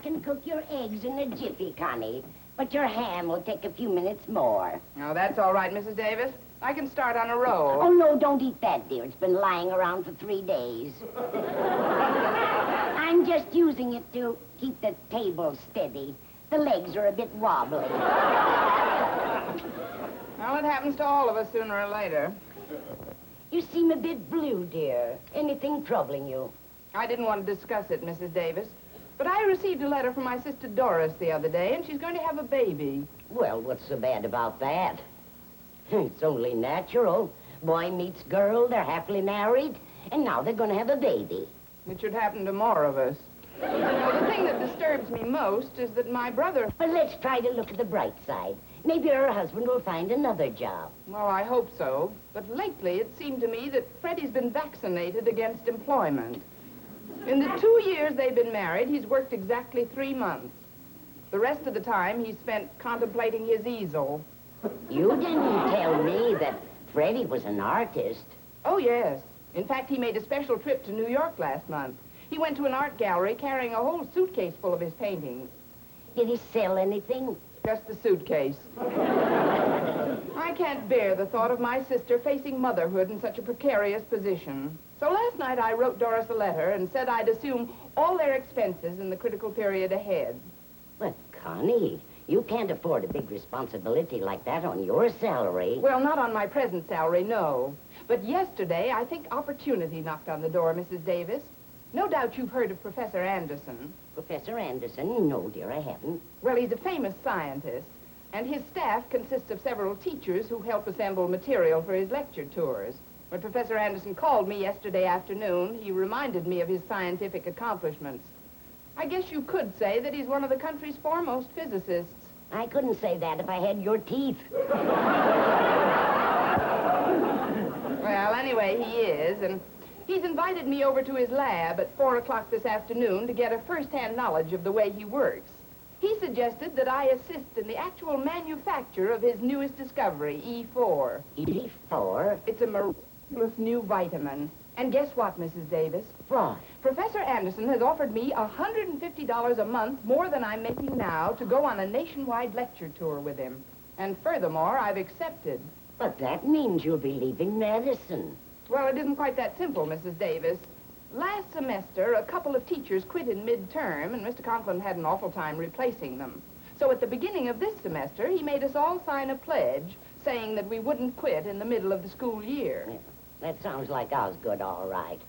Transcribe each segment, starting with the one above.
can cook your eggs in a jiffy, Connie. But your ham will take a few minutes more. No, that's all right, Mrs. Davis. I can start on a roll. Oh, no, don't eat that, dear. It's been lying around for 3 days. I'm just using it to keep the table steady. The legs are a bit wobbly. Well, it happens to all of us sooner or later. You seem a bit blue, dear. Anything troubling you? I didn't want to discuss it, Mrs. Davis. But I received a letter from my sister Doris the other day, and she's going to have a baby. Well, what's so bad about that? It's only natural. Boy meets girl, they're happily married, and now they're going to have a baby. It should happen to more of us. Now, the thing that disturbs me most is that my brother... But let's try to look at the bright side. Maybe her husband will find another job. Well, I hope so. But lately, it seemed to me that Freddie's been vaccinated against employment. In the 2 years they've been married, he's worked exactly 3 months. The rest of the time, he's spent contemplating his easel. You didn't tell me that Freddie was an artist. Oh, yes. In fact, he made a special trip to New York last month. He went to an art gallery carrying a whole suitcase full of his paintings. Did he sell anything? Just the suitcase. I can't bear the thought of my sister facing motherhood in such a precarious position. So last night I wrote Doris a letter and said I'd assume all their expenses in the critical period ahead. But, Connie, you can't afford a big responsibility like that on your salary. Well, not on my present salary, no. But yesterday, I think opportunity knocked on the door, Mrs. Davis. No doubt you've heard of Professor Anderson. Professor Anderson? No, dear, I haven't. Well, he's a famous scientist, and his staff consists of several teachers who help assemble material for his lecture tours. When Professor Anderson called me yesterday afternoon, he reminded me of his scientific accomplishments. I guess you could say that he's one of the country's foremost physicists. I couldn't say that if I had your teeth. Well, anyway, he is, and he's invited me over to his lab at 4 o'clock this afternoon to get a first-hand knowledge of the way he works. He suggested that I assist in the actual manufacture of his newest discovery, E-4. E-4? It's a miraculous new vitamin. And guess what, Mrs. Davis? What? Professor Anderson has offered me $150 a month, more than I'm making now, to go on a nationwide lecture tour with him. And furthermore, I've accepted. But that means you'll be leaving Madison. Well, it isn't quite that simple, Mrs. Davis. Last semester, a couple of teachers quit in midterm, and Mr. Conklin had an awful time replacing them. So at the beginning of this semester, he made us all sign a pledge saying that we wouldn't quit in the middle of the school year. Yeah, that sounds like Osgood, all right.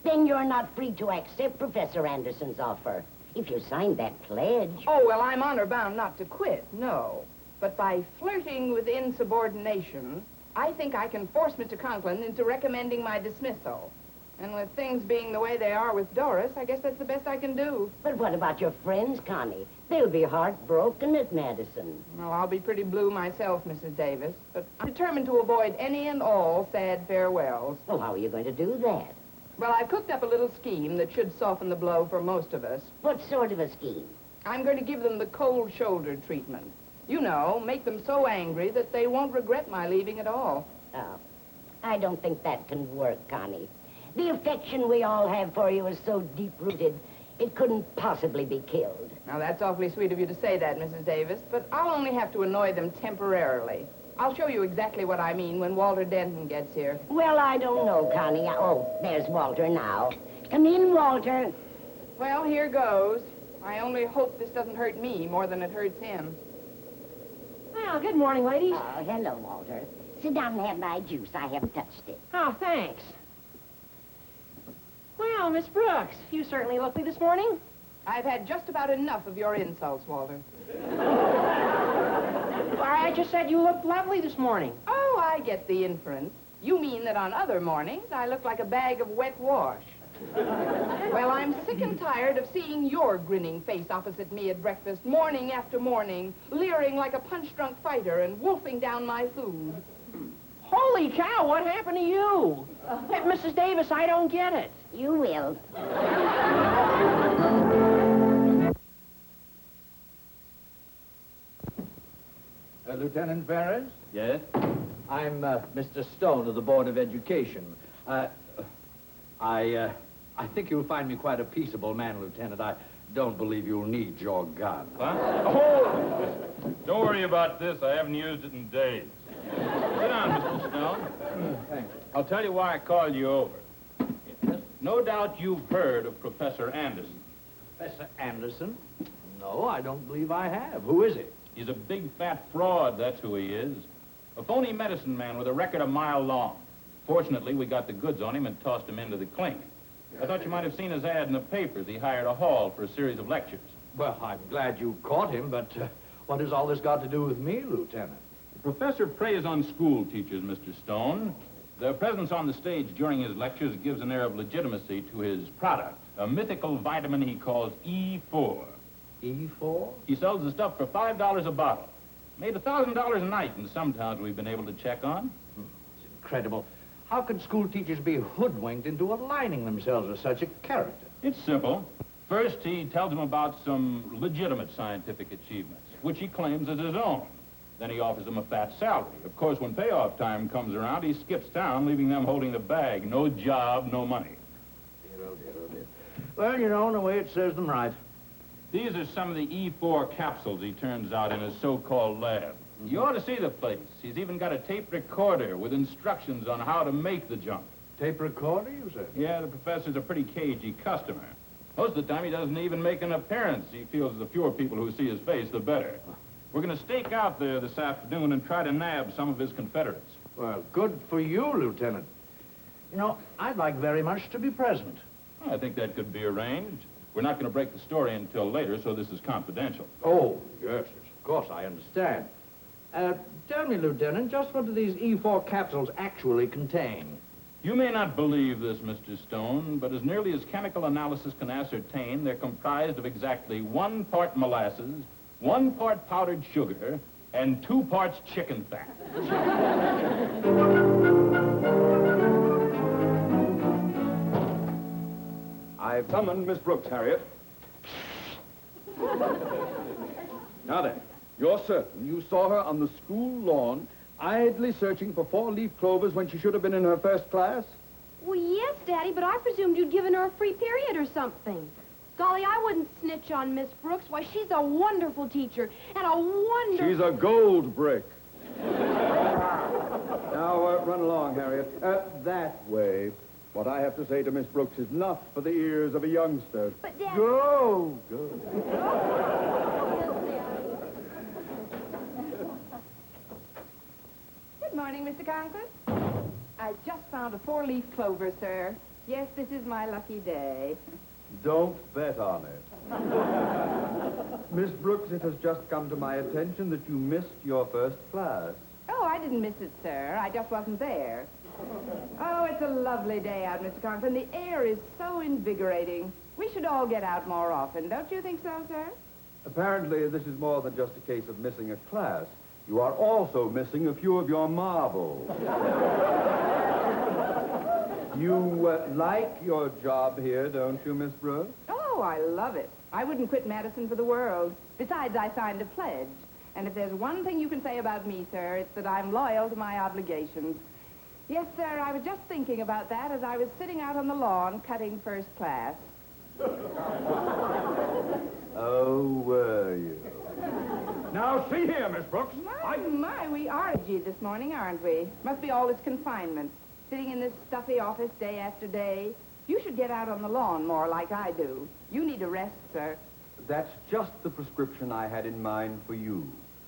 Then you're not free to accept Professor Anderson's offer. If you signed that pledge... Oh, well, I'm honor-bound not to quit, no. But by flirting with insubordination, I think I can force Mr. Conklin into recommending my dismissal. And with things being the way they are with Doris, I guess that's the best I can do. But what about your friends, Connie? They'll be heartbroken at Madison. Well, I'll be pretty blue myself, Mrs. Davis. But I'm determined to avoid any and all sad farewells. Well, how are you going to do that? Well, I've cooked up a little scheme that should soften the blow for most of us. What sort of a scheme? I'm going to give them the cold shoulder treatment. You know, make them so angry that they won't regret my leaving at all. Oh, I don't think that can work, Connie. The affection we all have for you is so deep-rooted, it couldn't possibly be killed. Now, that's awfully sweet of you to say that, Mrs. Davis, but I'll only have to annoy them temporarily. I'll show you exactly what I mean when Walter Denton gets here. Well, I don't know, Connie. Oh, there's Walter now. Come in, Walter. Well, here goes. I only hope this doesn't hurt me more than it hurts him. Well, good morning, ladies. Oh, hello, Walter. Sit down and have my juice. I haven't touched it. Oh, thanks. Well, Miss Brooks, you certainly look me this morning. I've had just about enough of your insults, Walter. I just said you looked lovely this morning. Oh, I get the inference. You mean that on other mornings, I look like a bag of wet wash. Well, I'm sick and tired of seeing your grinning face opposite me at breakfast, morning after morning, leering like a punch-drunk fighter and wolfing down my food. Holy cow, what happened to you? Mrs. Davis, I don't get it. You will. Lieutenant Ferris? Yes? I'm Mr. Stone of the Board of Education. I think you'll find me quite a peaceable man, Lieutenant. don't believe you'll need your gun. Huh? Oh! Don't worry about this. I haven't used it in days. Sit down, Mr. Stone. Thank you. I'll tell you why I called you over. No doubt you've heard of Professor Anderson. Professor Anderson? No, I don't believe I have. Who is he? He's a big, fat fraud, that's who he is. A phony medicine man with a record a mile long. Fortunately, we got the goods on him and tossed him into the clink. I thought you might have seen his ad in the papers. He hired a hall for a series of lectures. Well, I'm glad you caught him, but what has all this got to do with me, Lieutenant? The professor preys on school teachers, Mr. Stone. Their presence on the stage during his lectures gives an air of legitimacy to his product, a mythical vitamin he calls E-4. E-4? He sells the stuff for $5 a bottle. Made $1,000 a night in some towns we've been able to check on. It's incredible. How could school teachers be hoodwinked into aligning themselves with such a character? It's simple. First, he tells them about some legitimate scientific achievements, which he claims as his own. Then he offers them a fat salary. Of course, when payoff time comes around, he skips town, leaving them holding the bag. No job, no money. Dear, oh dear, oh dear. Well, you know, in a way, it serves them right. These are some of the E-4 capsules he turns out in his so-called lab. You ought to see the place. He's even got a tape recorder with instructions on how to make the junk. Tape recorder, you said? Yeah, the professor's a pretty cagey customer. Most of the time, he doesn't even make an appearance. He feels the fewer people who see his face, the better. We're going to stake out there this afternoon and try to nab some of his Confederates. Well, good for you, Lieutenant. You know, I'd like very much to be present. I think that could be arranged. We're not going to break the story until later, so this is confidential. Oh, yes, of course, I understand. Tell me, Lieutenant, just what do these E-4 capsules actually contain? You may not believe this, Mr. Stone, but as nearly as chemical analysis can ascertain, they're comprised of exactly 1 part molasses, 1 part powdered sugar, and 2 parts chicken fat. I've summoned Miss Brooks, Harriet. Now then, you're certain you saw her on the school lawn, idly searching for 4-leaf clovers when she should have been in her first class? Well, yes, Daddy, but I presumed you'd given her a free period or something. Golly, I wouldn't snitch on Miss Brooks. Why, she's a wonderful teacher, and a wonderful... She's a gold brick. Now, run along, Harriet. That way. What I have to say to Miss Brooks is not for the ears of a youngster. But, Daddy... Go! Good morning, Mr. Conklin. I just found a 4-leaf clover, sir. Yes, this is my lucky day. Don't bet on it. Miss Brooks, it has just come to my attention that you missed your first class. Oh, I didn't miss it, sir. I just wasn't there. Oh, it's a lovely day out, Mr. Conklin. The air is so invigorating. We should all get out more often. Don't you think so, sir? Apparently, this is more than just a case of missing a class. You are also missing a few of your marbles. You like your job here, don't you, Miss Brooks? Oh, I love it. I wouldn't quit Madison for the world. Besides, I signed a pledge. And if there's one thing you can say about me, sir, it's that I'm loyal to my obligations. Yes, sir, I was just thinking about that as I was sitting out on the lawn cutting first class. Oh, were you? Now, see here, Miss Brooks. My, we are edgy this morning, aren't we? Must be all this confinement. Sitting in this stuffy office day after day. You should get out on the lawn more like I do. You need a rest, sir. That's just the prescription I had in mind for you.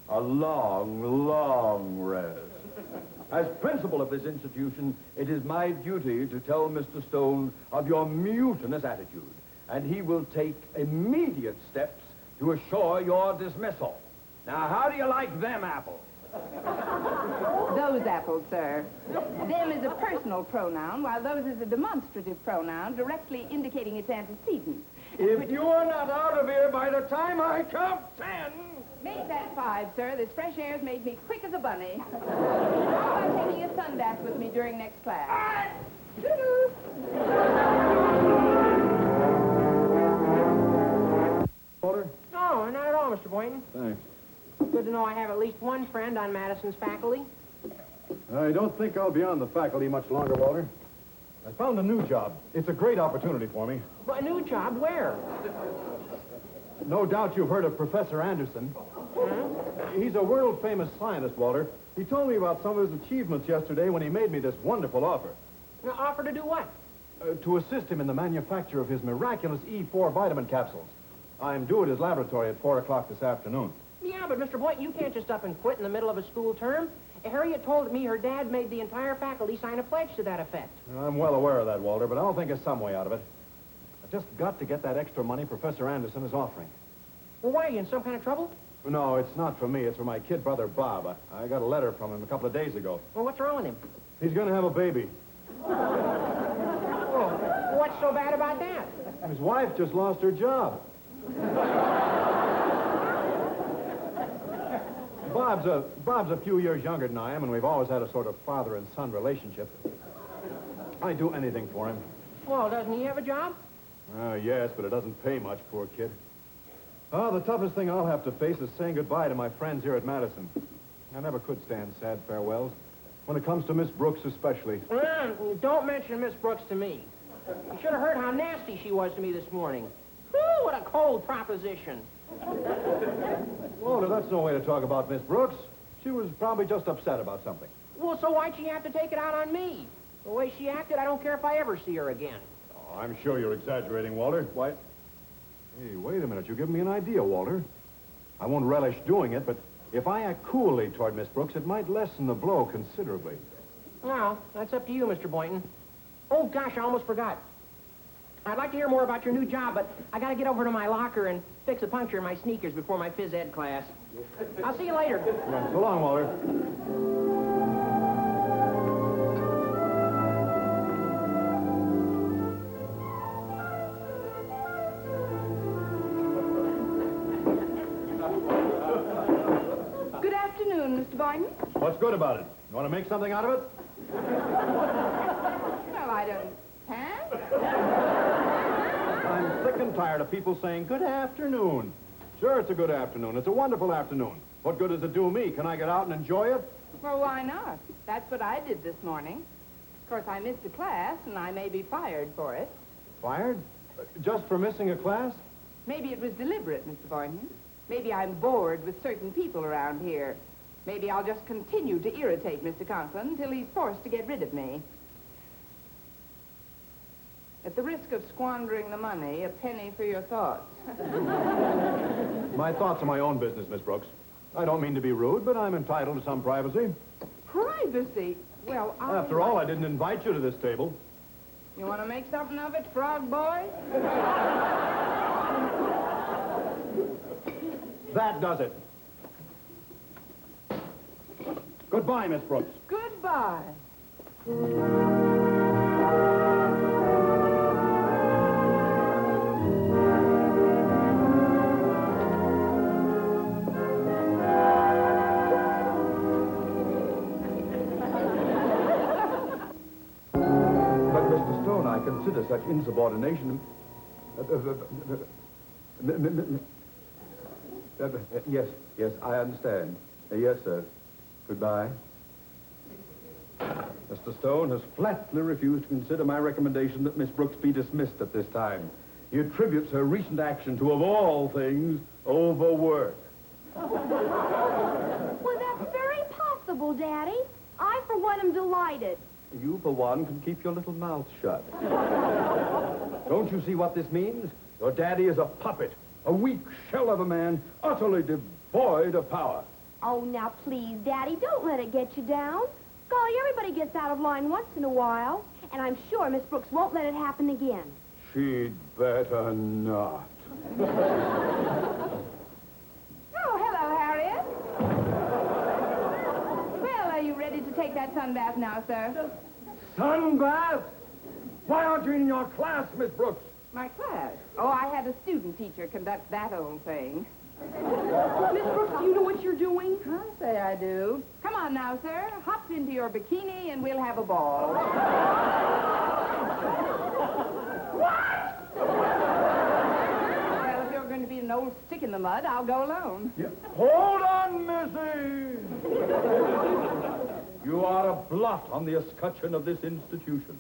A long, long rest. As principal of this institution, it is my duty to tell Mr. Stone of your mutinous attitude, and he will take immediate steps to assure your dismissal. Now, how do you like them apples? Those apples, sir. Them is a personal pronoun, while those is a demonstrative pronoun, directly indicating its antecedent. If you're not out of here by the time I count 10... Make that 5, sir. This fresh air's made me quick as a bunny. How about taking a sun bath with me during next class? Toodaloo. Order? No, not at all, Mr. Boynton. Thanks. Good to know I have at least one friend on Madison's faculty. I don't think I'll be on the faculty much longer, Walter. I found a new job. It's a great opportunity for me. But a new job where? No doubt you've heard of Professor Anderson. He's a world-famous scientist, Walter. He told me about some of his achievements yesterday when he made me this wonderful offer. Now, offer to do what? To assist him in the manufacture of his miraculous E-4 vitamin capsules. I'm due at his laboratory at 4 o'clock this afternoon. Yeah, but Mr. Boynton, you can't just up and quit in the middle of a school term. Harriet told me her dad made the entire faculty sign a pledge to that effect. I'm well aware of that, Walter, but I'll think of some way out of it. I've just got to get that extra money Professor Anderson is offering. Well, why, are you in some kind of trouble? No, it's not for me. It's for my kid brother, Bob. I got a letter from him a couple of days ago. Well, what's wrong with him? He's going to have a baby. Well, what's so bad about that? His wife just lost her job. Bob's a few years younger than I am, and we've always had a sort of father and son relationship. I'd do anything for him. Well, doesn't he have a job? Yes, but it doesn't pay much, poor kid. Oh, the toughest thing I'll have to face is saying goodbye to my friends here at Madison. I never could stand sad farewells. When it comes to Miss Brooks especially. Don't mention Miss Brooks to me. You should have heard how nasty she was to me this morning. Whew, what a cold proposition. Walter, that's no way to talk about Miss Brooks. She was probably just upset about something. Well, so why'd she have to take it out on me? The way she acted, I don't care if I ever see her again. Oh, I'm sure you're exaggerating, Walter. Why? Hey, wait a minute. You're giving me an idea, Walter. I won't relish doing it, but if I act coolly toward Miss Brooks, it might lessen the blow considerably. Well, that's up to you, Mr. Boynton. Oh, gosh, I almost forgot. I'd like to hear more about your new job, but I gotta get over to my locker and fix a puncture in my sneakers before my phys ed class. I'll see you later. Yeah, so long, Walter. Good afternoon, Mr. Barney. What's good about it? You want to make something out of it? Well, I don't... Huh? I'm sick and tired of people saying, good afternoon. Sure, it's a good afternoon. It's a wonderful afternoon. What good does it do me? Can I get out and enjoy it? Well, why not? That's what I did this morning. Of course, I missed a class, and I may be fired for it. Fired? Just for missing a class? Maybe it was deliberate, Mr. Barney. Maybe I'm bored with certain people around here. Maybe I'll just continue to irritate Mr. Conklin until he's forced to get rid of me. At the risk of squandering the money, a penny for your thoughts. My thoughts are my own business, Miss Brooks. I don't mean to be rude, but I'm entitled to some privacy. Privacy? Well, After all, I didn't invite you to this table. You want to make something of it, frog boy? That does it. Goodbye, Miss Brooks. Goodbye. I consider such insubordination... Yes, I understand. Yes, sir. Goodbye. Mr. Stone has flatly refused to consider my recommendation that Miss Brooks be dismissed at this time. He attributes her recent action to, of all things, overwork. Well, that's very possible, Daddy. I, for one, am delighted. You, for one, can keep your little mouth shut. Don't you see what this means? Your daddy is a puppet, a weak shell of a man, utterly devoid of power. Oh, now, please, Daddy, don't let it get you down. Golly, everybody gets out of line once in a while, and I'm sure Miss Brooks won't let it happen again. She'd better not. Oh, hello, Harriet. Well, are you ready to take that sun bath now, sir? Sunbath? Why aren't you in your class, Miss Brooks? My class? Oh, I had a student teacher conduct that old thing. Miss Brooks, do you know what you're doing? I'll say I do. Come on now, sir. Hop into your bikini and we'll have a ball. What? Well, if you're going to be an old stick in the mud, I'll go alone. Yeah. Hold on, Missy! You are a blot on the escutcheon of this institution.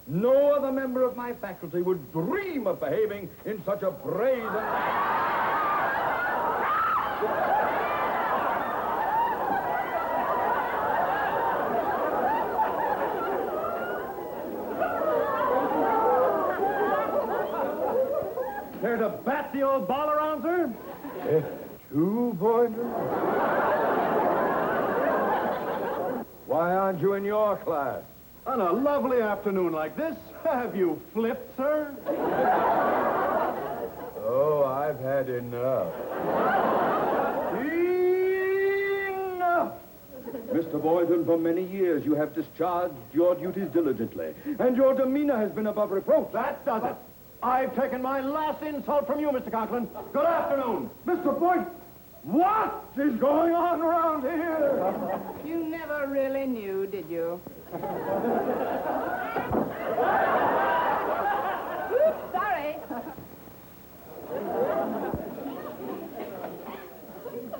No other member of my faculty would dream of behaving in such a brazen... the old ball around, sir? Two pointers? Why aren't you in your class? On a lovely afternoon like this, have you flipped, sir? Oh, I've had enough. Enough! Mr. Boynton, for many years you have discharged your duties diligently, and your demeanor has been above reproach. That does it. I've taken my last insult from you, Mr. Conklin. Good afternoon. Mr. Boynton, what is going on around here? You never really knew, did you? Oops, sorry.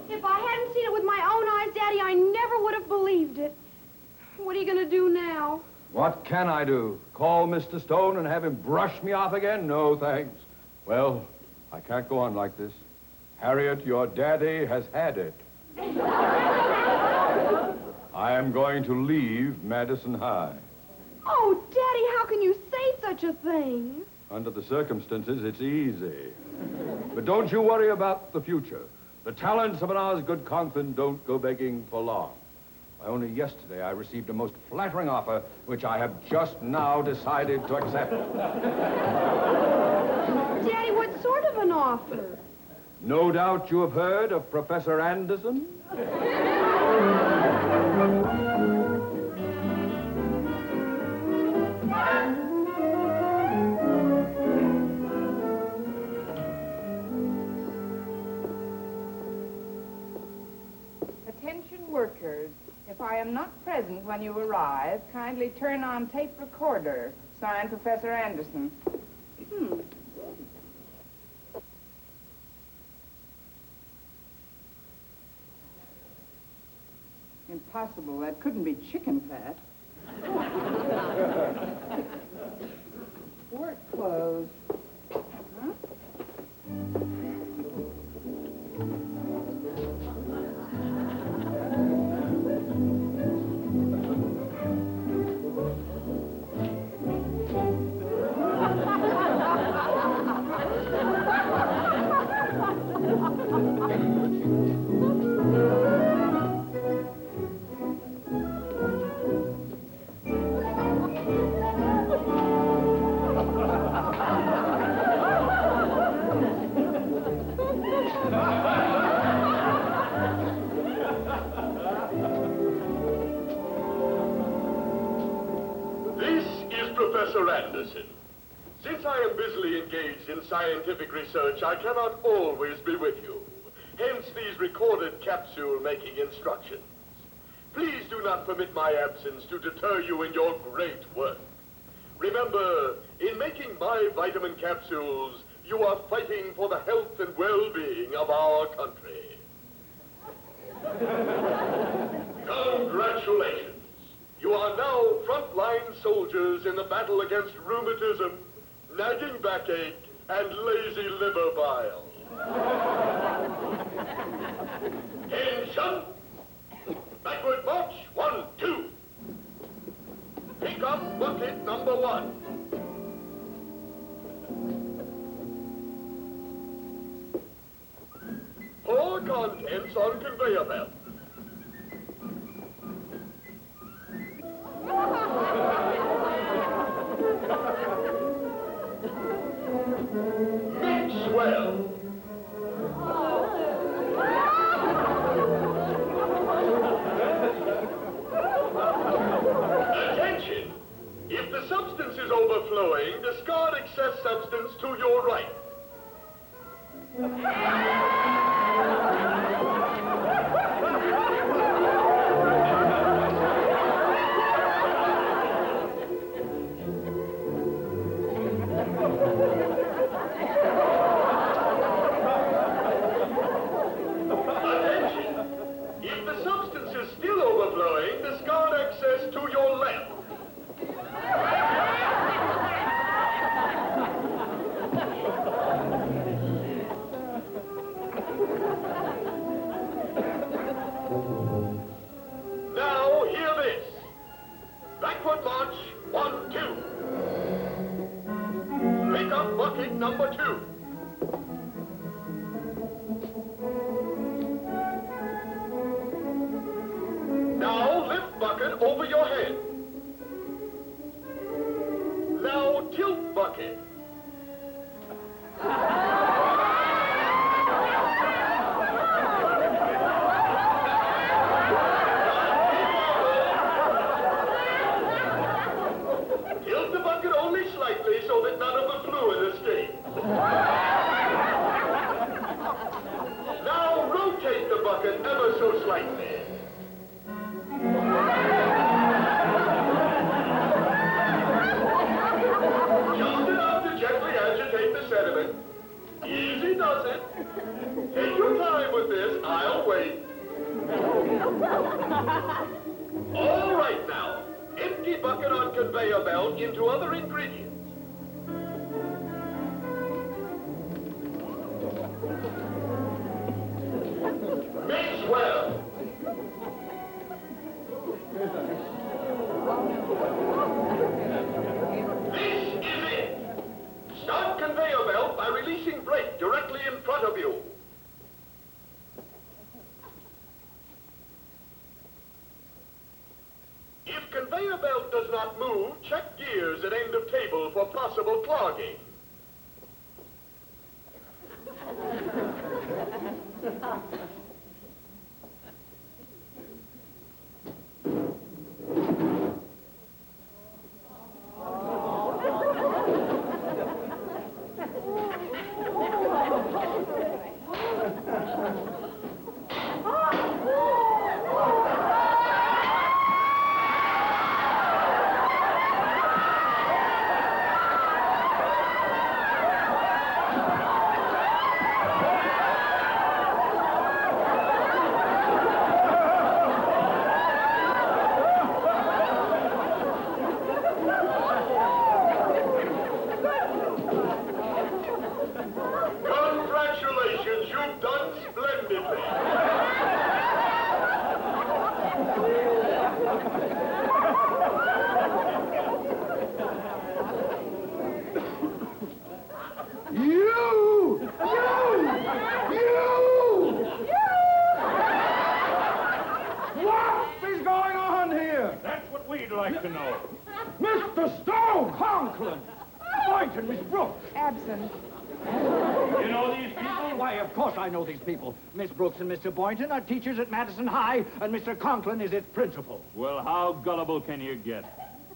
If I hadn't seen it with my own eyes, Daddy, I never would have believed it. What are you going to do now? What can I do? Call Mr. Stone and have him brush me off again? No, thanks. Well, I can't go on like this. Harriet, your daddy has had it. I am going to leave Madison High. Oh, Daddy, how can you say such a thing? Under the circumstances, it's easy. But don't you worry about the future. The talents of an Osgood Conklin don't go begging for long. Only yesterday I received a most flattering offer, which I have just now decided to accept. Daddy, what sort of an offer? No doubt you have heard of Professor Anderson? Attention workers. If I am not present when you arrive, kindly turn on tape recorder. Signed, Professor Anderson. Impossible. That couldn't be chicken fat. Work clothes. Huh? Professor Anderson, since I am busily engaged in scientific research, I cannot always be with you. Hence these recorded capsule-making instructions. Please do not permit my absence to deter you in your great work. Remember, in making my vitamin capsules, you are fighting for the health and well-being of our country. Congratulations. You are now frontline soldiers in the battle against rheumatism, nagging backache, and lazy liver bile. Attention! Backward march, 1, 2. Pick up bucket number 1. Pour contents on conveyor belt. Mix well. Attention! If the substance is overflowing, discard excess substance to your right. bucket ever so slightly. Just enough to gently agitate the sediment. Easy does it. Take your time with this. I'll wait. All right now. Empty bucket on conveyor belt into other ingredients. Mix well. This is it. Start conveyor belt by releasing brake directly in front of you. If conveyor belt does not move, check gears at end of table for possible clogging. Congratulations, you've done splendidly. What is going on here? That's what we'd like to know. Mr. Stone! Conklin! Boynton, Miss Brooks! Absent. You know these people? Why, of course I know these people. Miss Brooks and Mr. Boynton are teachers at Madison High, and Mr. Conklin is its principal. Well, how gullible can you get?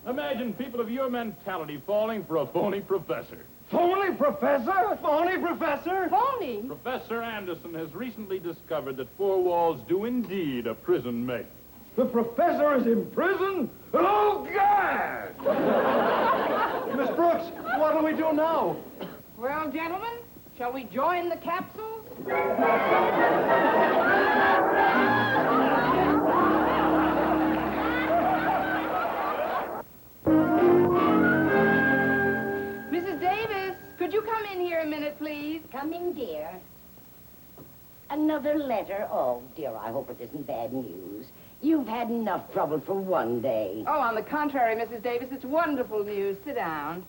Imagine people of your mentality falling for a phony professor. Phony professor? Phony professor? Phony. Professor Anderson has recently discovered that four walls do indeed a prison make. The professor is in prison? Oh, God! Miss Brooks, what do we do now? Well, gentlemen, shall we join the capsules? Mrs. Davis, could you come in here a minute, please? Coming, dear. Another letter? Oh, dear, I hope it isn't bad news. You've had enough trouble for one day. Oh, on the contrary, Mrs. Davis, it's wonderful news. Sit down.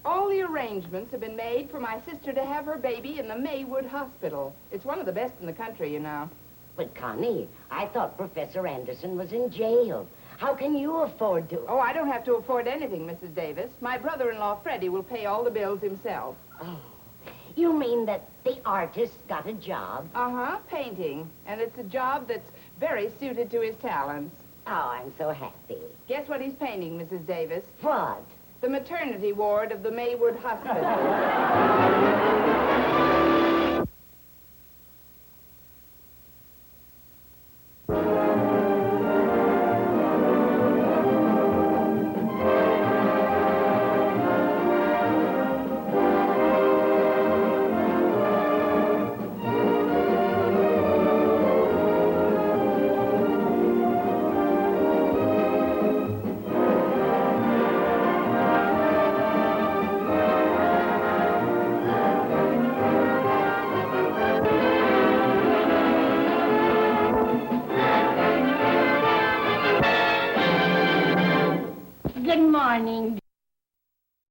All the arrangements have been made for my sister to have her baby in the Maywood Hospital. It's one of the best in the country, you know. But, Connie, I thought Professor Anderson was in jail. How can you afford to... Oh, I don't have to afford anything, Mrs. Davis. My brother-in-law, Freddie, will pay all the bills himself. Oh, you mean that the artist got a job? Uh-huh, painting. And it's a job that's very suited to his talents. Oh, I'm so happy. Guess what he's painting, Mrs. Davis? What? The maternity ward of the Maywood Hospital.